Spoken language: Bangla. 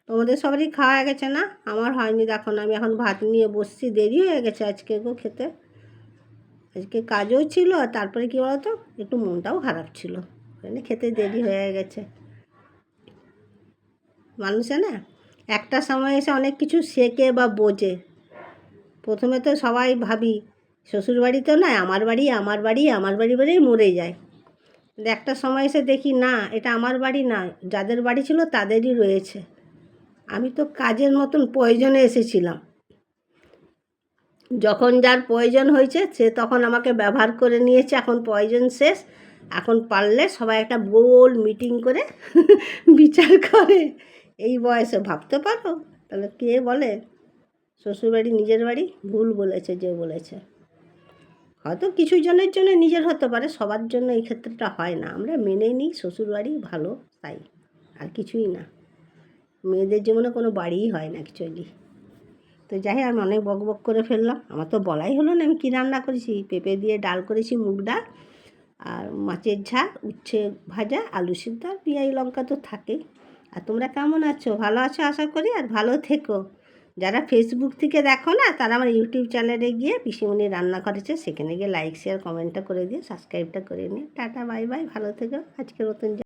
তোমাদের সবারই খাওয়া হয়ে গেছে না? আমার হয়নি, দেখো না, আমি এখন ভাত নিয়ে বসছি, দেরি হয়ে গেছে আজকে গো খেতে। আজকে কাজও ছিল, আর তারপরে কী বলতো, একটু মনটাও খারাপ ছিল, মানে খেতে দেরি হয়ে গেছে। মানুষে না একটা সময় এসে অনেক কিছু শেখে বা বোঝে। প্রথমে তো সবাই ভাবি শ্বশুরবাড়ি তো নয়, আমার বাড়ি আমার বাড়ি আমার বাড়ি বলেই মরে যায়। কিন্তু একটা সময় এসে দেখি না, এটা আমার বাড়ি না, যাদের বাড়ি ছিল তাদেরই রয়েছে। আমি তো কাজের মতন প্রয়োজনে এসেছিলাম, যখন যার প্রয়োজন হয়েছে সে তখন আমাকে ব্যবহার করে নিয়েছে, এখন প্রয়োজন শেষ, এখন পারলে সবাই একটা গোল মিটিং করে বিচার করে। এই বয়সে ভাবতে পারো? তাহলে কে বলে শ্বশুরবাড়ি নিজের বাড়ি? ভুল বলেছে যে বলেছে। হয়তো কিছু জনের জন্য নিজের হতে পারে, সবার জন্য এই ক্ষেত্রটা হয় না। আমরা মেনে নিই শ্বশুরবাড়ি ভালো, তাই, আর কিছুই না। মেয়েদের জীবনে কোনো বাড়িই হয় না অ্যাকচুয়ালি। তো যাই হোক, আমি অনেক বক বক করে ফেললাম। আমার তো বলাই হলো না আমি কী রান্না করেছি। পেঁপে দিয়ে ডাল করেছি, মুগ ডাল, আর মাছের ঝাল, উচ্ছে ভাজা, আলু সিদ্ধ, আর পেঁয়াজ লঙ্কা তো থাকেই। আর তোমরা কেমন আছো? ভালো আছো আশা করি, আর ভালো থেকো। যারা ফেসবুক থেকে দেখো না, তারা আমার ইউটিউব চ্যানেলে গিয়ে পিসিমণি রান্না করেছে, সেখানে গিয়ে লাইক শেয়ার কমেন্টটা করে দিয়ে সাবস্ক্রাইবটা করে নিয়ে টাটা বাই বাই, ভালো থেকো। আজকের মতন